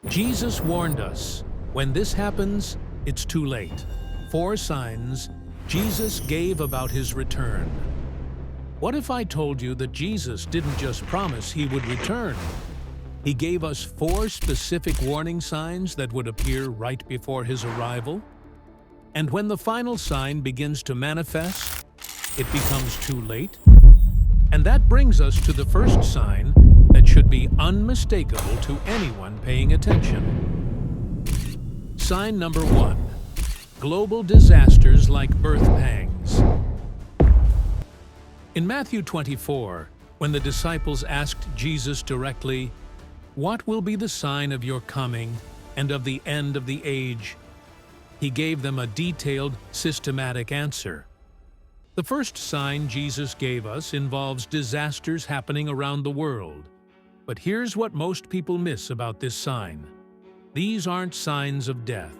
Jesus warned us, when this happens, it's too late. 4 signs Jesus gave about his return. What if I told you that Jesus didn't just promise he would return? He gave us 4 specific warning signs that would appear right before his arrival. And when the final sign begins to manifest, it becomes too late. And that brings us to the first sign that should be unmistakable to anyone paying attention. Sign number 1. Global disasters like birth pangs. In Matthew 24, when the disciples asked Jesus directly, "What will be the sign of your coming and of the end of the age?" he gave them a detailed, systematic answer. The first sign Jesus gave us involves disasters happening around the world. But here's what most people miss about this sign. These aren't signs of death.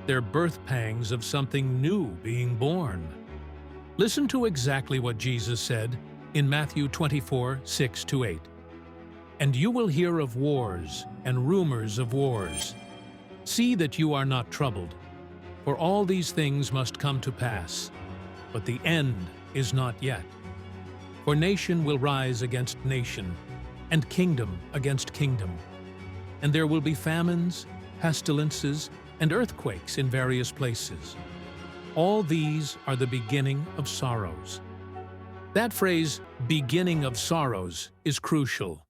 They're birth pangs of something new being born. Listen to exactly what Jesus said in Matthew 24, 6-8. "And you will hear of wars and rumors of wars. See that you are not troubled, for all these things must come to pass. But the end is not yet. For nation will rise against nation, and kingdom against kingdom. And there will be famines, pestilences, and earthquakes in various places. All these are the beginning of sorrows." That phrase, "beginning of sorrows," is crucial.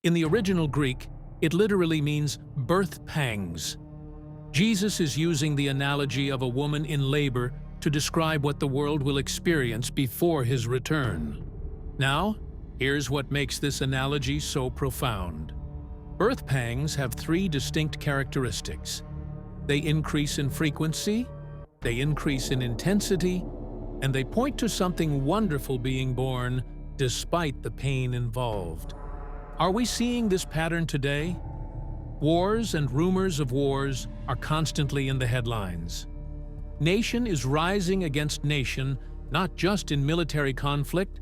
In the original Greek, it literally means birth pangs. Jesus is using the analogy of a woman in labor to describe what the world will experience before his return. Now, here's what makes this analogy so profound. Birth pangs have 3 distinct characteristics. They increase in frequency, they increase in intensity, and they point to something wonderful being born despite the pain involved. Are we seeing this pattern today? Wars and rumors of wars are constantly in the headlines. Nation is rising against nation, not just in military conflict,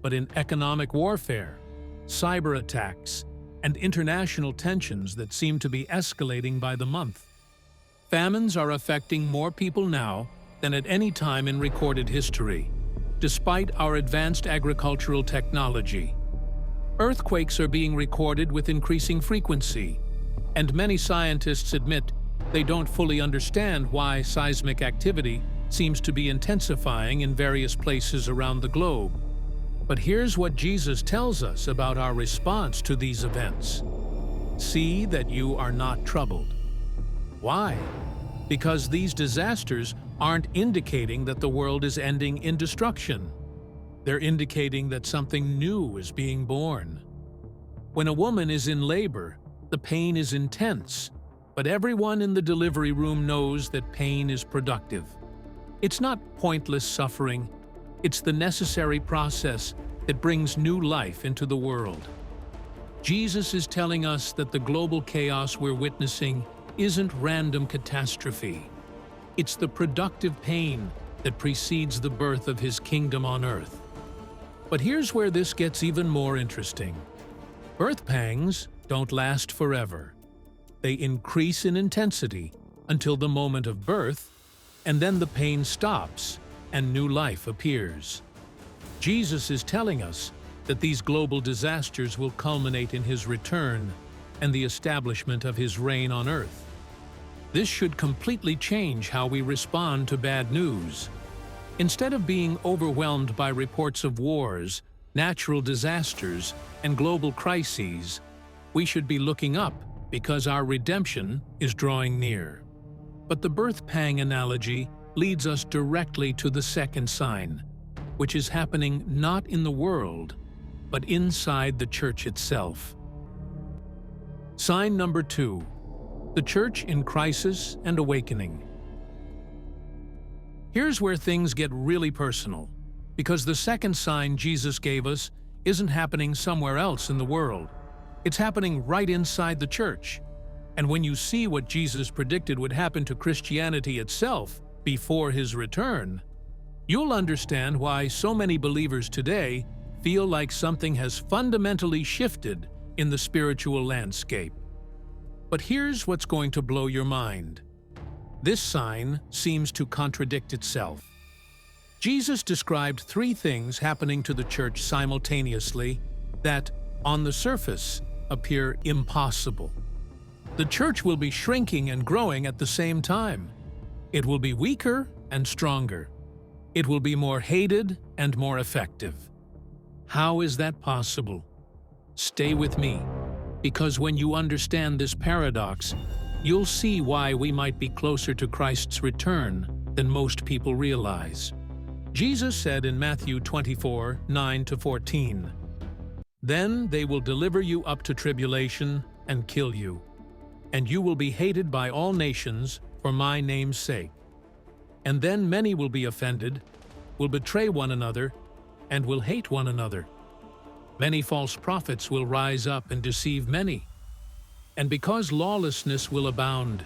but in economic warfare, cyber attacks, and international tensions that seem to be escalating by the month. Famines are affecting more people now than at any time in recorded history, despite our advanced agricultural technology. Earthquakes are being recorded with increasing frequency, and many scientists admit they don't fully understand why seismic activity seems to be intensifying in various places around the globe. But here's what Jesus tells us about our response to these events. See that you are not troubled. Why? Because these disasters aren't indicating that the world is ending in destruction. They're indicating that something new is being born. When a woman is in labor, the pain is intense, but everyone in the delivery room knows that pain is productive. It's not pointless suffering, it's the necessary process that brings new life into the world. Jesus is telling us that the global chaos we're witnessing isn't random catastrophe. It's the productive pain that precedes the birth of his kingdom on earth. But here's where this gets even more interesting. Birth pangs don't last forever. They increase in intensity until the moment of birth, and then the pain stops and new life appears. Jesus is telling us that these global disasters will culminate in his return and the establishment of his reign on earth. This should completely change how we respond to bad news. Instead of being overwhelmed by reports of wars, natural disasters, and global crises, we should be looking up because our redemption is drawing near. But the birth pang analogy leads us directly to the second sign, which is happening not in the world, but inside the church itself. Sign number 2, the church in crisis and awakening. Here's where things get really personal, because the second sign Jesus gave us isn't happening somewhere else in the world. It's happening right inside the church. And when you see what Jesus predicted would happen to Christianity itself before his return, you'll understand why so many believers today feel like something has fundamentally shifted in the spiritual landscape. But here's what's going to blow your mind. This sign seems to contradict itself. Jesus described three things happening to the church simultaneously that, on the surface, appear impossible. The church will be shrinking and growing at the same time. It will be weaker and stronger. It will be more hated and more effective. How is that possible? Stay with me, because when you understand this paradox, you'll see why we might be closer to Christ's return than most people realize. Jesus said in Matthew 24, 9-14, "Then they will deliver you up to tribulation and kill you, and you will be hated by all nations for my name's sake. And then many will be offended, will betray one another, and will hate one another. Many false prophets will rise up and deceive many. And because lawlessness will abound,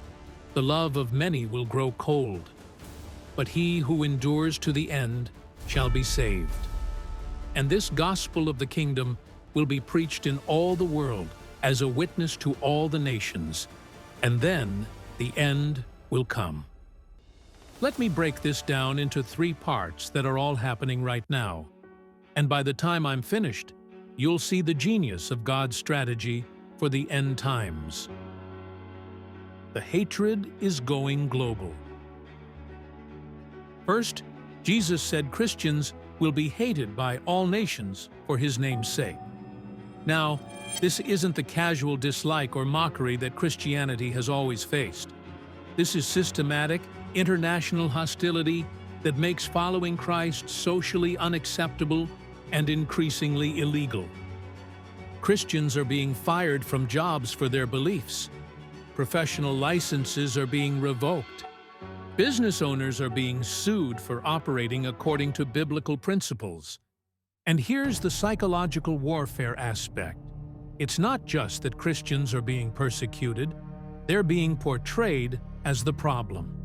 the love of many will grow cold. But he who endures to the end shall be saved. And this gospel of the kingdom will be preached in all the world as a witness to all the nations, and then the end will come." Let me break this down into three parts that are all happening right now. And by the time I'm finished, you'll see the genius of God's strategy for the end times. The hatred is going global. First, Jesus said Christians will be hated by all nations for his name's sake. Now, this isn't the casual dislike or mockery that Christianity has always faced. This is systematic, international hostility that makes following Christ socially unacceptable and increasingly illegal. Christians are being fired from jobs for their beliefs. Professional licenses are being revoked. Business owners are being sued for operating according to biblical principles. And here's the psychological warfare aspect. It's not just that Christians are being persecuted, they're being portrayed as the problem.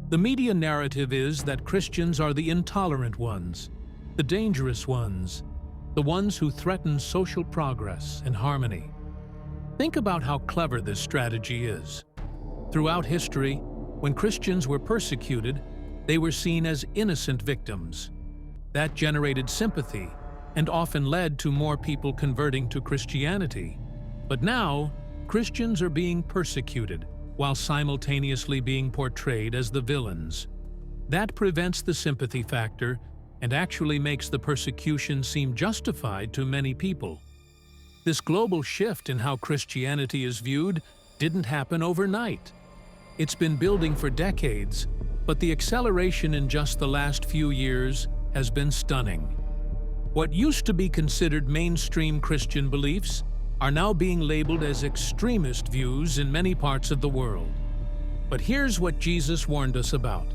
The media narrative is that Christians are the intolerant ones, the dangerous ones, the ones who threaten social progress and harmony. Think about how clever this strategy is. Throughout history, when Christians were persecuted, they were seen as innocent victims. That generated sympathy and often led to more people converting to Christianity. But now, Christians are being persecuted while simultaneously being portrayed as the villains. That prevents the sympathy factor and actually makes the persecution seem justified to many people. This global shift in how Christianity is viewed didn't happen overnight. It's been building for decades, but the acceleration in just the last few years has been stunning. What used to be considered mainstream Christian beliefs are now being labeled as extremist views in many parts of the world. But here's what Jesus warned us about.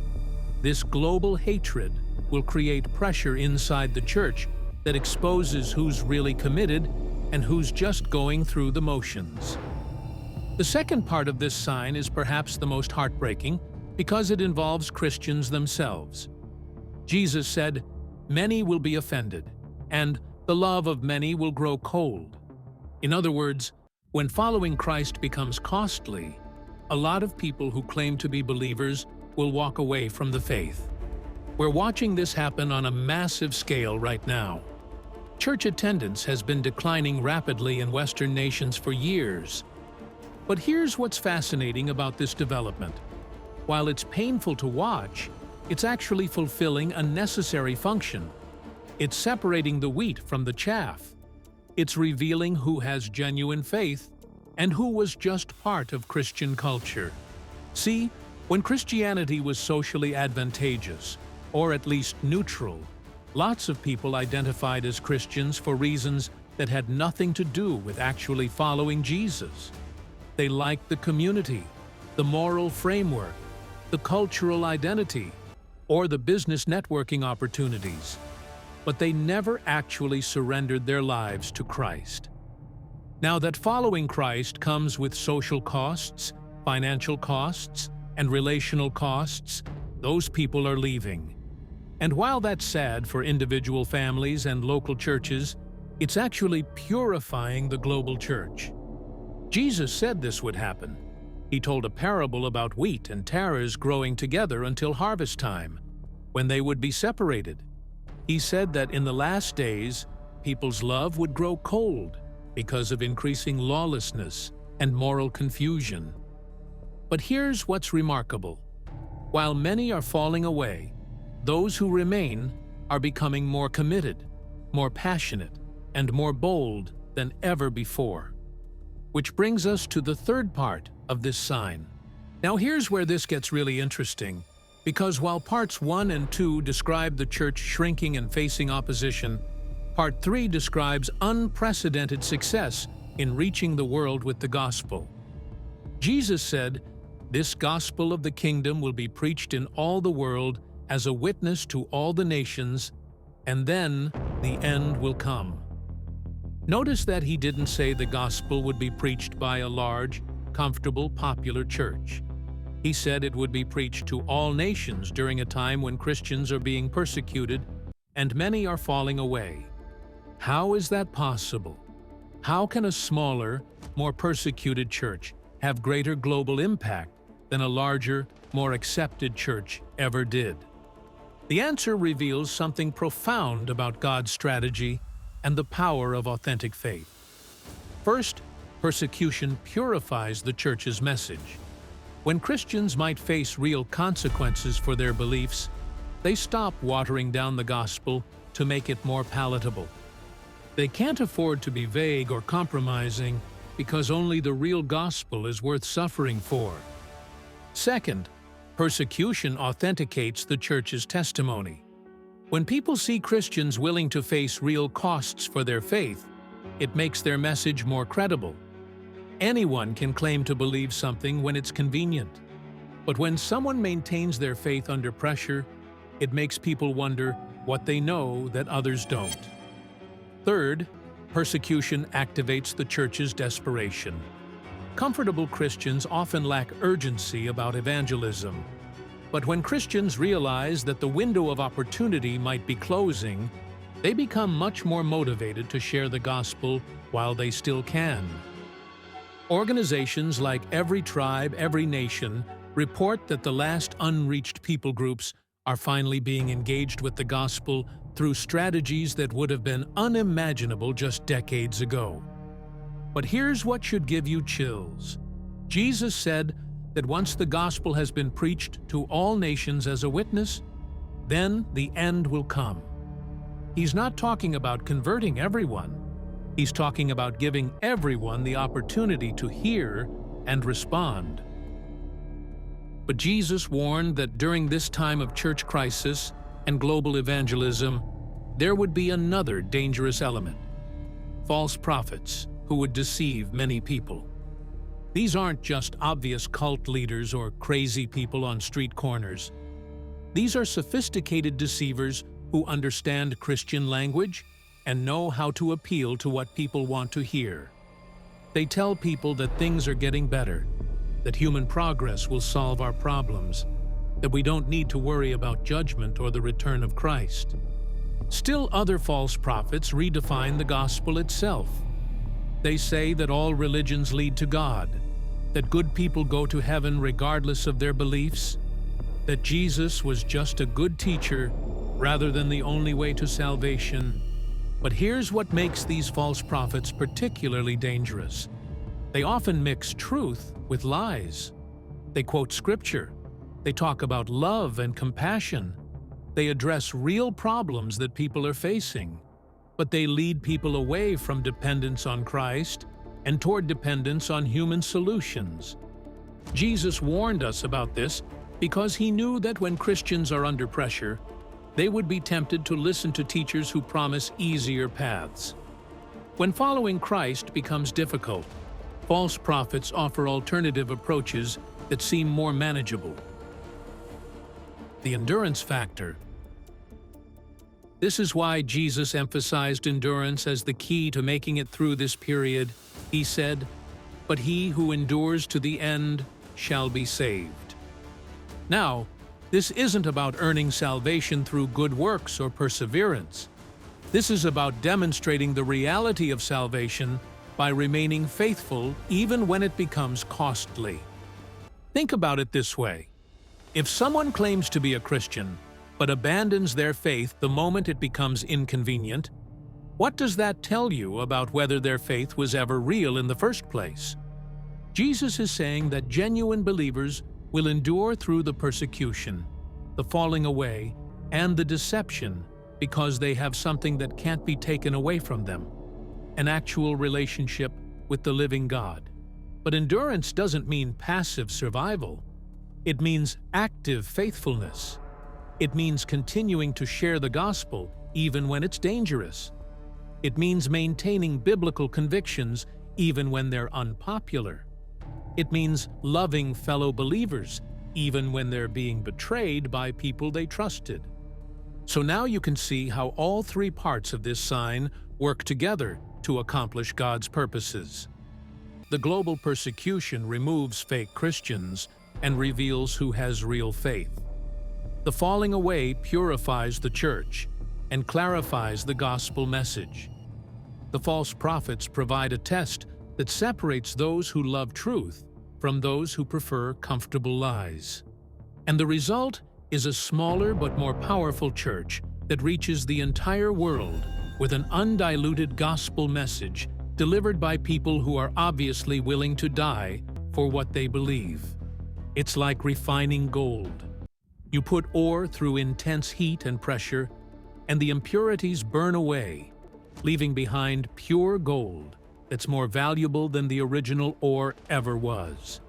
This global hatred will create pressure inside the church that exposes who's really committed and who's just going through the motions. The second part of this sign is perhaps the most heartbreaking because it involves Christians themselves. Jesus said, "Many will be offended, and the love of many will grow cold." In other words, when following Christ becomes costly, a lot of people who claim to be believers will walk away from the faith. We're watching this happen on a massive scale right now. Church attendance has been declining rapidly in Western nations for years. But here's what's fascinating about this development. While it's painful to watch, it's actually fulfilling a necessary function. It's separating the wheat from the chaff. It's revealing who has genuine faith and who was just part of Christian culture. See, when Christianity was socially advantageous, or at least neutral, lots of people identified as Christians for reasons that had nothing to do with actually following Jesus. They liked the community, the moral framework, the cultural identity, or the business networking opportunities. But they never actually surrendered their lives to Christ. Now that following Christ comes with social costs, financial costs, and relational costs, those people are leaving. And while that's sad for individual families and local churches, it's actually purifying the global church. Jesus said this would happen. He told a parable about wheat and tares growing together until harvest time, when they would be separated. He said that in the last days, people's love would grow cold because of increasing lawlessness and moral confusion. But here's what's remarkable. While many are falling away, those who remain are becoming more committed, more passionate, and more bold than ever before. Which brings us to the third part of this sign. Now here's where this gets really interesting, because while parts 1 and 2 describe the church shrinking and facing opposition, part 3 describes unprecedented success in reaching the world with the gospel. Jesus said, "This gospel of the kingdom will be preached in all the world as a witness to all the nations, and then the end will come." Notice that he didn't say the gospel would be preached by a large, comfortable, popular church. He said it would be preached to all nations during a time when Christians are being persecuted and many are falling away. How is that possible? How can a smaller, more persecuted church have greater global impact than a larger, more accepted church ever did? The answer reveals something profound about God's strategy and the power of authentic faith. First, persecution purifies the church's message. When Christians might face real consequences for their beliefs, they stop watering down the gospel to make it more palatable. They can't afford to be vague or compromising because only the real gospel is worth suffering for. Second, persecution authenticates the church's testimony. When people see Christians willing to face real costs for their faith, it makes their message more credible. Anyone can claim to believe something when it's convenient. But when someone maintains their faith under pressure, it makes people wonder what they know that others don't. Third, persecution activates the church's desperation. Comfortable Christians often lack urgency about evangelism. But when Christians realize that the window of opportunity might be closing, they become much more motivated to share the gospel while they still can. Organizations like Every Tribe, Every Nation report that the last unreached people groups are finally being engaged with the gospel through strategies that would have been unimaginable just decades ago. But here's what should give you chills. Jesus said that once the gospel has been preached to all nations as a witness, then the end will come. He's not talking about converting everyone. He's talking about giving everyone the opportunity to hear and respond. But Jesus warned that during this time of church crisis and global evangelism, there would be another dangerous element: false prophets who would deceive many people. These aren't just obvious cult leaders or crazy people on street corners. These are sophisticated deceivers who understand Christian language and know how to appeal to what people want to hear. They tell people that things are getting better, that human progress will solve our problems, that we don't need to worry about judgment or the return of Christ. Still, other false prophets redefine the gospel itself. They say that all religions lead to God, that good people go to heaven regardless of their beliefs, that Jesus was just a good teacher rather than the only way to salvation. But here's what makes these false prophets particularly dangerous. They often mix truth with lies. They quote scripture. They talk about love and compassion. They address real problems that people are facing. But they lead people away from dependence on Christ and toward dependence on human solutions. Jesus warned us about this because he knew that when Christians are under pressure, they would be tempted to listen to teachers who promise easier paths. When following Christ becomes difficult, false prophets offer alternative approaches that seem more manageable. The endurance factor. This is why Jesus emphasized endurance as the key to making it through this period. He said, "But he who endures to the end shall be saved." Now, this isn't about earning salvation through good works or perseverance. This is about demonstrating the reality of salvation by remaining faithful even when it becomes costly. Think about it this way. If someone claims to be a Christian, but abandons their faith the moment it becomes inconvenient, what does that tell you about whether their faith was ever real in the first place? Jesus is saying that genuine believers will endure through the persecution, the falling away, and the deception because they have something that can't be taken away from them, an actual relationship with the living God. But endurance doesn't mean passive survival. It means active faithfulness. It means continuing to share the gospel even when it's dangerous. It means maintaining biblical convictions even when they're unpopular. It means loving fellow believers even when they're being betrayed by people they trusted. So now you can see how all three parts of this sign work together to accomplish God's purposes. The global persecution removes fake Christians and reveals who has real faith. The falling away purifies the church and clarifies the gospel message. The false prophets provide a test that separates those who love truth from those who prefer comfortable lies. And the result is a smaller but more powerful church that reaches the entire world with an undiluted gospel message delivered by people who are obviously willing to die for what they believe. It's like refining gold. You put ore through intense heat and pressure, and the impurities burn away, leaving behind pure gold that's more valuable than the original ore ever was.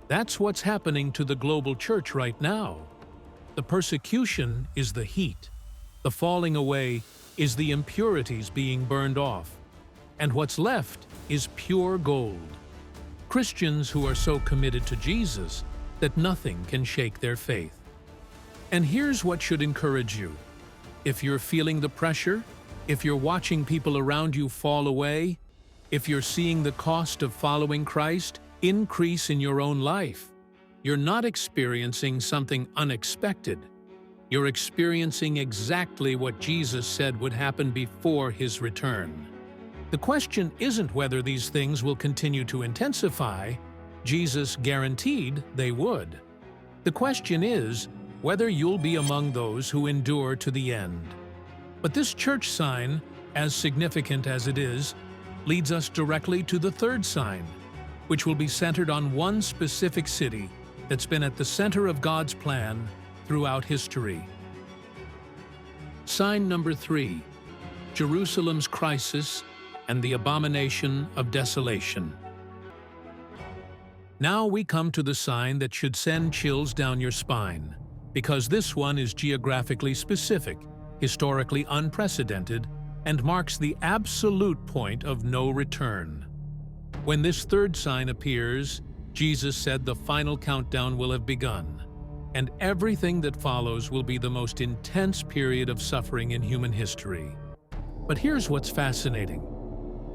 That's what's happening to the global church right now. The persecution is the heat. The falling away is the impurities being burned off. And what's left is pure gold. Christians who are so committed to Jesus that nothing can shake their faith. And here's what should encourage you. If you're feeling the pressure, if you're watching people around you fall away, if you're seeing the cost of following Christ increase in your own life, you're not experiencing something unexpected. You're experiencing exactly what Jesus said would happen before his return. The question isn't whether these things will continue to intensify. Jesus guaranteed they would. The question is whether you'll be among those who endure to the end. But this church sign, as significant as it is, leads us directly to the third sign, which will be centered on one specific city that's been at the center of God's plan throughout history. Sign number 3, Jerusalem's crisis and the abomination of desolation. Now we come to the sign that should send chills down your spine, because this one is geographically specific, historically unprecedented, and marks the absolute point of no return. When this third sign appears, Jesus said the final countdown will have begun, and everything that follows will be the most intense period of suffering in human history. But here's what's fascinating.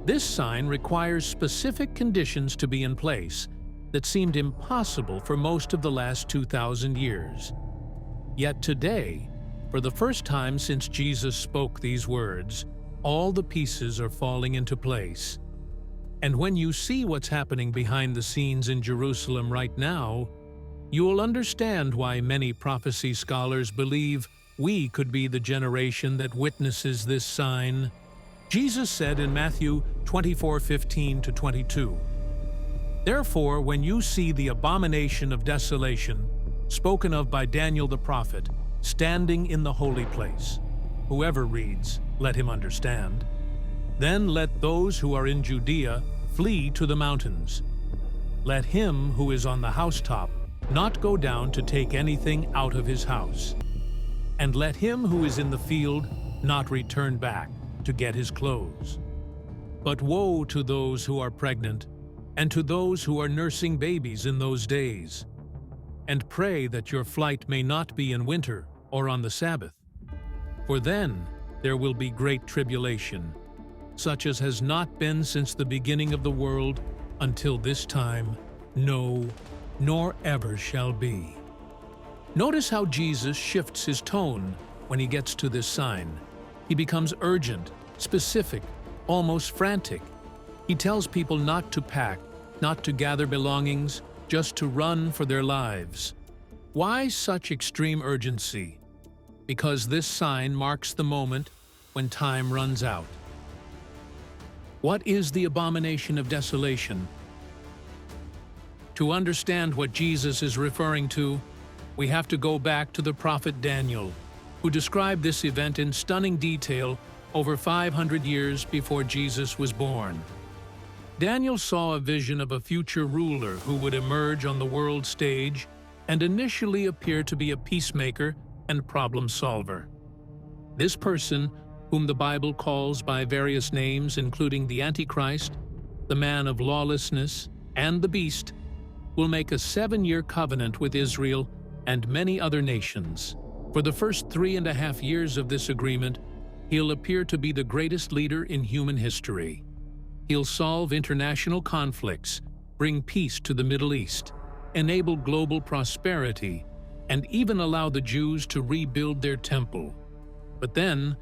This sign requires specific conditions to be in place that seemed impossible for most of the last 2,000 years. Yet today, for the first time since Jesus spoke these words, all the pieces are falling into place. And when you see what's happening behind the scenes in Jerusalem right now, you will understand why many prophecy scholars believe we could be the generation that witnesses this sign. Jesus said in Matthew 24:15-22, "Therefore, when you see the abomination of desolation, spoken of by Daniel the prophet, standing in the holy place," whoever reads, let him understand, "then let those who are in Judea flee to the mountains. Let him who is on the housetop not go down to take anything out of his house. And let him who is in the field not return back to get his clothes. But woe to those who are pregnant and to those who are nursing babies in those days. And pray that your flight may not be in winter or on the Sabbath. For then there will be great tribulation, such as has not been since the beginning of the world until this time, no, nor ever shall be." Notice how Jesus shifts his tone when he gets to this sign. He becomes urgent, specific, almost frantic. He tells people not to pack, not to gather belongings, just to run for their lives. Why such extreme urgency? Because this sign marks the moment when time runs out. What is the abomination of desolation? To understand what Jesus is referring to, we have to go back to the prophet Daniel, who described this event in stunning detail over 500 years before Jesus was born. Daniel saw a vision of a future ruler who would emerge on the world stage and initially appear to be a peacemaker and problem solver. This person, whom the Bible calls by various names including the Antichrist, the man of lawlessness, and the beast, will make a 7-year covenant with Israel and many other nations. For the first 3.5 years of this agreement, he'll appear to be the greatest leader in human history. He'll solve international conflicts, bring peace to the Middle East, enable global prosperity, and even allow the Jews to rebuild their temple. But then,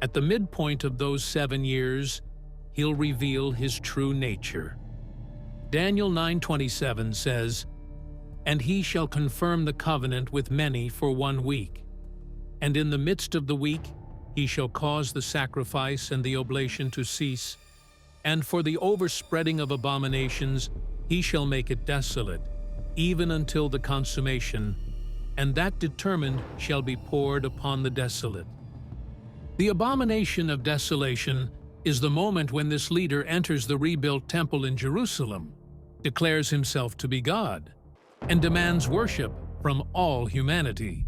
at the midpoint of those 7 years, he'll reveal his true nature. Daniel 9:27 says, "And he shall confirm the covenant with many for 1 week. And in the midst of the week he shall cause the sacrifice and the oblation to cease, and for the overspreading of abominations he shall make it desolate, even until the consummation, and that determined shall be poured upon the desolate." The abomination of desolation is the moment when this leader enters the rebuilt temple in Jerusalem, declares himself to be God, and demands worship from all humanity.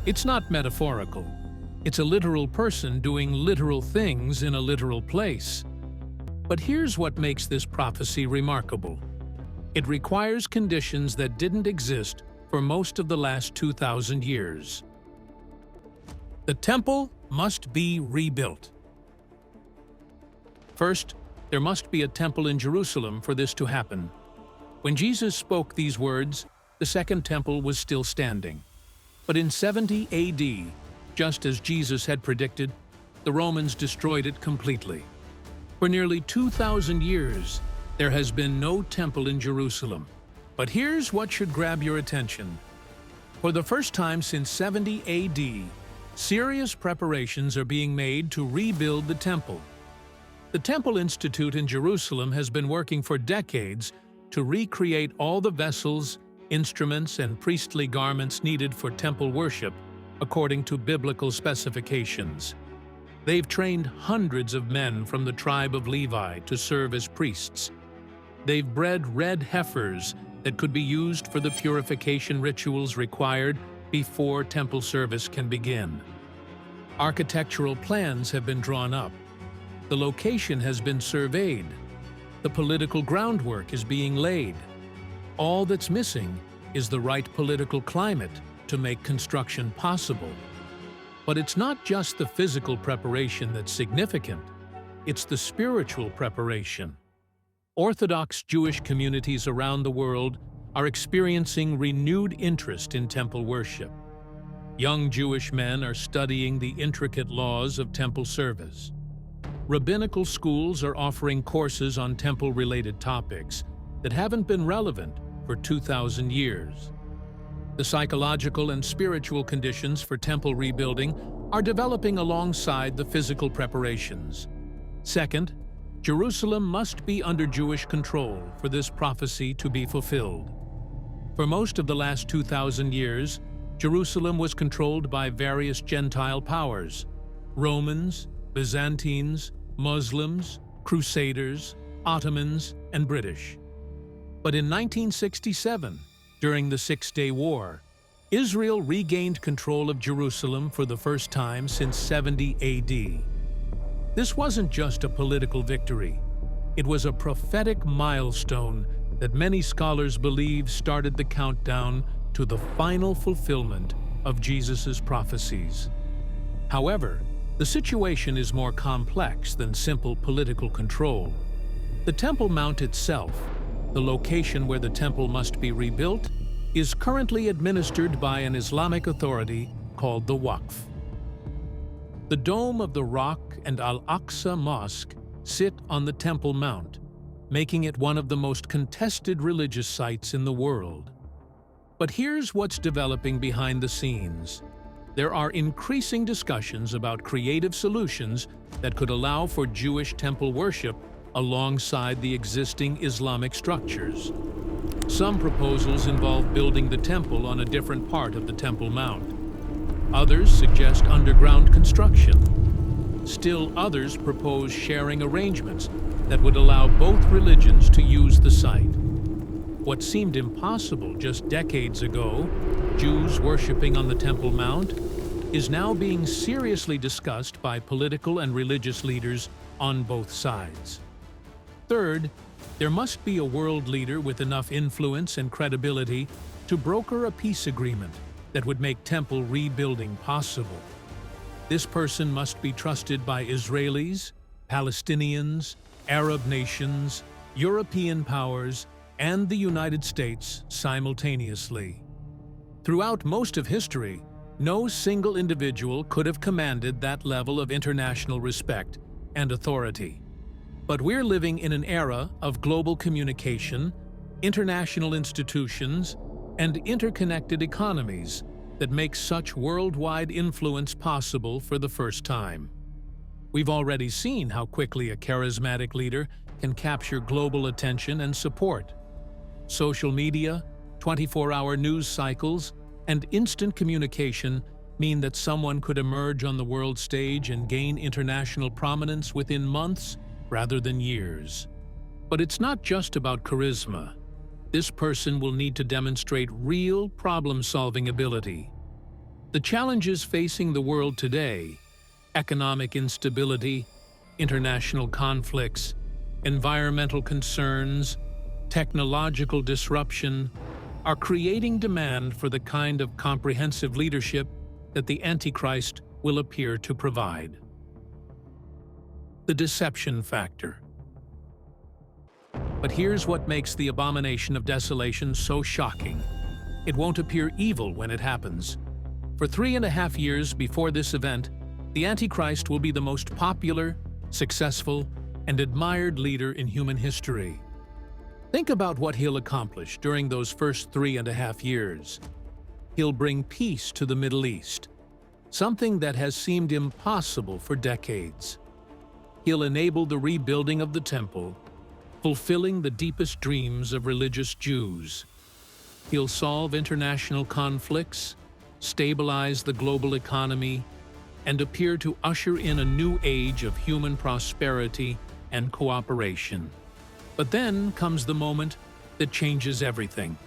It's not metaphorical. It's a literal person doing literal things in a literal place. But here's what makes this prophecy remarkable. It requires conditions that didn't exist for most of the last 2,000 years. The temple must be rebuilt. First, there must be a temple in Jerusalem for this to happen. When Jesus spoke these words, the second temple was still standing. But in 70 AD, just as Jesus had predicted, the Romans destroyed it completely. For nearly 2,000 years, there has been no temple in Jerusalem. But here's what should grab your attention. For the first time since 70 AD, serious preparations are being made to rebuild the temple. The Temple Institute in Jerusalem has been working for decades to recreate all the vessels, instruments, and priestly garments needed for temple worship according to biblical specifications. They've trained hundreds of men from the tribe of Levi to serve as priests. They've bred red heifers that could be used for the purification rituals required before temple service can begin. Architectural plans have been drawn up. The location has been surveyed. The political groundwork is being laid. All that's missing is the right political climate to make construction possible. But it's not just the physical preparation that's significant, it's the spiritual preparation. Orthodox Jewish communities around the world are experiencing renewed interest in temple worship. Young Jewish men are studying the intricate laws of temple service. Rabbinical schools are offering courses on temple-related topics that haven't been relevant for 2,000 years. The psychological and spiritual conditions for temple rebuilding are developing alongside the physical preparations. Second, Jerusalem must be under Jewish control for this prophecy to be fulfilled. For most of the last 2,000 years, Jerusalem was controlled by various Gentile powers: Romans, Byzantines, Muslims, Crusaders, Ottomans, and British. But in 1967, during the Six-Day War, Israel regained control of Jerusalem for the first time since 70 AD. This wasn't just a political victory. It was a prophetic milestone that many scholars believe started the countdown to the final fulfillment of Jesus' prophecies. However, the situation is more complex than simple political control. The Temple Mount itself, the location where the temple must be rebuilt, is currently administered by an Islamic authority called the Waqf. The Dome of the Rock and Al-Aqsa Mosque sit on the Temple Mount, making it one of the most contested religious sites in the world. But here's what's developing behind the scenes. There are increasing discussions about creative solutions that could allow for Jewish temple worship alongside the existing Islamic structures. Some proposals involve building the temple on a different part of the Temple Mount. Others suggest underground construction. Still others propose sharing arrangements that would allow both religions to use the site. What seemed impossible just decades ago, Jews worshiping on the Temple Mount, is now being seriously discussed by political and religious leaders on both sides. Third, there must be a world leader with enough influence and credibility to broker a peace agreement that would make temple rebuilding possible. This person must be trusted by Israelis, Palestinians, Arab nations, European powers, and the United States simultaneously. Throughout most of history, no single individual could have commanded that level of international respect and authority. But we're living in an era of global communication, international institutions, and interconnected economies that make such worldwide influence possible for the first time. We've already seen how quickly a charismatic leader can capture global attention and support. Social media, 24-hour news cycles, and instant communication mean that someone could emerge on the world stage and gain international prominence within months rather than years. But it's not just about charisma. This person will need to demonstrate real problem-solving ability. The challenges facing the world today, economic instability, international conflicts, environmental concerns, technological disruption, are creating demand for the kind of comprehensive leadership that the Antichrist will appear to provide. The deception factor. But here's what makes the abomination of desolation so shocking. It won't appear evil when it happens. For 3.5 years before this event, the Antichrist will be the most popular, successful, and admired leader in human history. Think about what he'll accomplish during those first 3.5 years. He'll bring peace to the Middle East, something that has seemed impossible for decades. He'll enable the rebuilding of the temple, fulfilling the deepest dreams of religious Jews. He'll solve international conflicts, stabilize the global economy, and appear to usher in a new age of human prosperity and cooperation. But then comes the moment that changes everything.